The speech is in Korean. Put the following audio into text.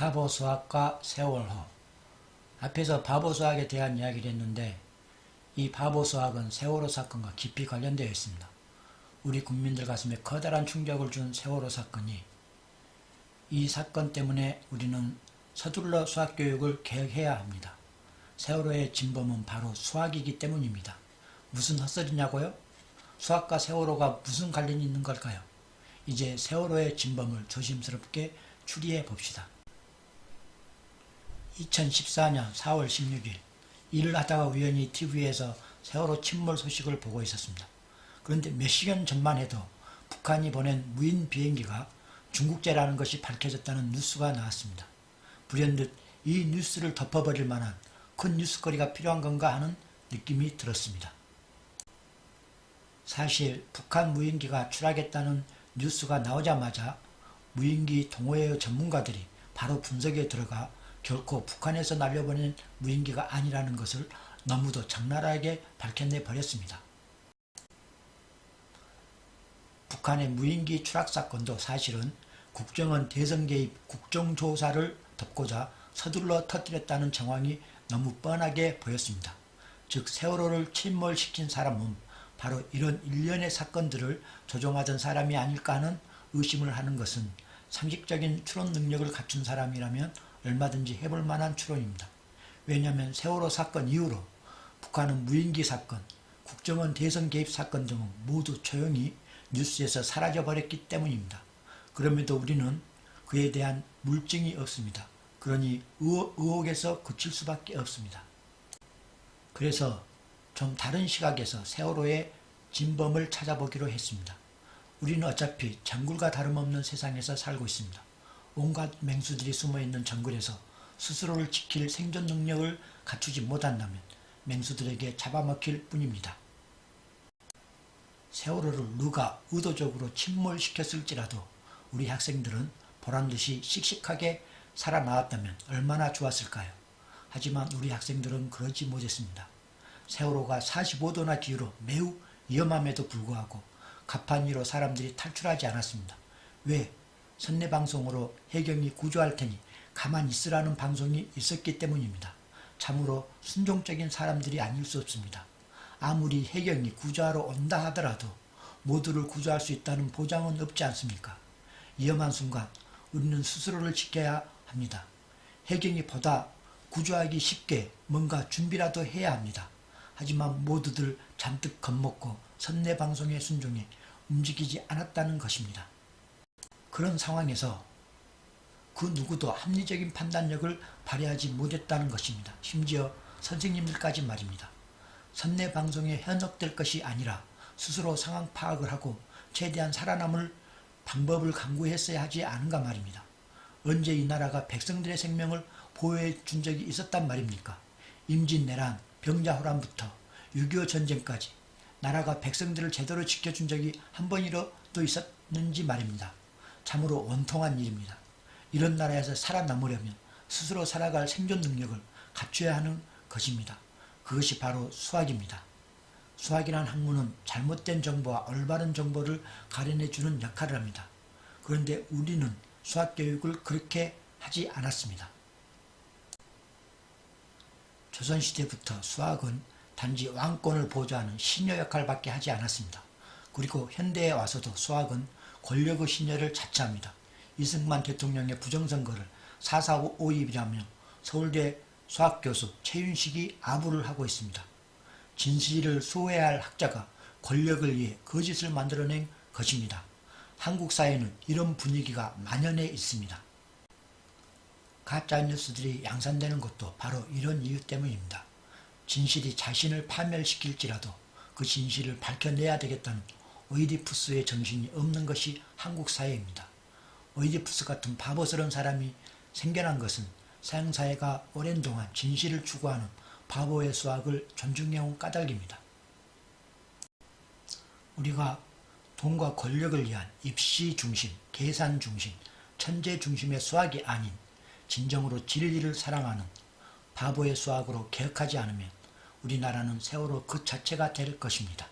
바보 수학과 세월호. 앞에서 바보 수학에 대한 이야기를 했는데 이 바보 수학은 세월호 사건과 깊이 관련되어 있습니다. 우리 국민들 가슴에 커다란 충격을 준 세월호 사건이 이 사건 때문에 우리는 서둘러 수학교육을 개혁해야 합니다. 세월호의 진범은 바로 수학이기 때문입니다. 무슨 헛소리냐고요? 수학과 세월호가 무슨 관련이 있는 걸까요? 이제 세월호의 진범을 조심스럽게 추리해 봅시다. 2014년 4월 16일 일을 하다가 우연히 TV에서 세월호 침몰 소식을 보고 있었습니다. 그런데 몇 시간 전만 해도 북한이 보낸 무인 비행기가 중국제라는 것이 밝혀졌다는 뉴스가 나왔습니다. 불현듯 이 뉴스를 덮어버릴 만한 큰 뉴스거리가 필요한 건가 하는 느낌이 들었습니다. 사실 북한 무인기가 추락했다는 뉴스가 나오자마자 무인기 동호회 전문가들이 바로 분석에 들어가 결코 북한에서 날려보낸 무인기가 아니라는 것을 너무도 적나라하게 밝혀내 버렸습니다. 북한의 무인기 추락 사건도 사실은 국정원 대선 개입 국정조사를 덮고자 서둘러 터뜨렸다는 정황이 너무 뻔하게 보였습니다. 즉 세월호를 침몰시킨 사람은 바로 이런 일련의 사건들을 조종하던 사람이 아닐까 하는 의심을 하는 것은 상식적인 추론 능력을 갖춘 사람이라면 얼마든지 해볼 만한 추론입니다. 왜냐하면 세월호 사건 이후로 북한은 무인기 사건, 국정원 대선 개입 사건 등은 모두 조용히 뉴스에서 사라져버렸기 때문입니다. 그럼에도 우리는 그에 대한 물증이 없습니다. 그러니 의혹에서 그칠 수밖에 없습니다. 그래서 좀 다른 시각에서 세월호의 진범을 찾아보기로 했습니다. 우리는 어차피 정글과 다름없는 세상에서 살고 있습니다. 온갖 맹수들이 숨어있는 정글에서 스스로를 지킬 생존 능력을 갖추지 못한다면 맹수들에게 잡아먹힐 뿐입니다. 세월호를 누가 의도적으로 침몰시켰을지라도 우리 학생들은 보란듯이 씩씩하게 살아나왔다면 얼마나 좋았을까요? 하지만 우리 학생들은 그러지 못했습니다. 세월호가 45도나 기울어 매우 위험함에도 불구하고 갑판 위로 사람들이 탈출하지 않았습니다. 왜? 선내방송으로 해경이 구조할 테니 가만히 있으라는 방송이 있었기 때문입니다. 참으로 순종적인 사람들이 아닐 수 없습니다. 아무리 해경이 구조하러 온다 하더라도 모두를 구조할 수 있다는 보장은 없지 않습니까? 위험한 순간 우리는 스스로를 지켜야 합니다. 해경이 보다 구조하기 쉽게 뭔가 준비라도 해야 합니다. 하지만 모두들 잔뜩 겁먹고 선내방송에 순종해 움직이지 않았다는 것입니다. 그런 상황에서 그 누구도 합리적인 판단력을 발휘하지 못했다는 것입니다. 심지어 선생님들까지 말입니다. 선내방송에 현혹될 것이 아니라 스스로 상황 파악을 하고 최대한 살아남을 방법을 강구했어야 하지 않은가 말입니다. 언제 이 나라가 백성들의 생명을 보호해 준 적이 있었단 말입니까? 임진왜란, 병자호란부터 6.25 전쟁까지 나라가 백성들을 제대로 지켜준 적이 한 번이라도 있었는지 말입니다. 참으로 원통한 일입니다. 이런 나라에서 살아남으려면 스스로 살아갈 생존 능력을 갖춰야 하는 것입니다. 그것이 바로 수학입니다. 수학이란 학문은 잘못된 정보와 올바른 정보를 가려내주는 역할을 합니다. 그런데 우리는 수학교육을 그렇게 하지 않았습니다. 조선시대부터 수학은 단지 왕권을 보좌하는 신여 역할밖에 하지 않았습니다. 그리고 현대에 와서도 수학은 권력의 신여를 자처합니다. 이승만 대통령의 부정선거를 4.4 오입이라며 서울대 수학교수 최윤식이 아부를 하고 있습니다. 진실을 소외해야 할 학자가 권력을 위해 거짓을 만들어낸 것입니다. 한국 사회는 이런 분위기가 만연해 있습니다. 가짜뉴스들이 양산되는 것도 바로 이런 이유 때문입니다. 진실이 자신을 파멸시킬지라도 그 진실을 밝혀내야 되겠다는 오이디푸스의 정신이 없는 것이 한국 사회입니다. 오이디푸스 같은 바보스러운 사람이 생겨난 것은 서양사회가 오랜 동안 진실을 추구하는 바보의 수학을 존중해온 까닭입니다. 우리가 돈과 권력을 위한 입시 중심, 계산 중심, 천재 중심의 수학이 아닌 진정으로 진리를 사랑하는 바보의 수학으로 개혁하지 않으면 우리나라는 세월호 그 자체가 될 것입니다.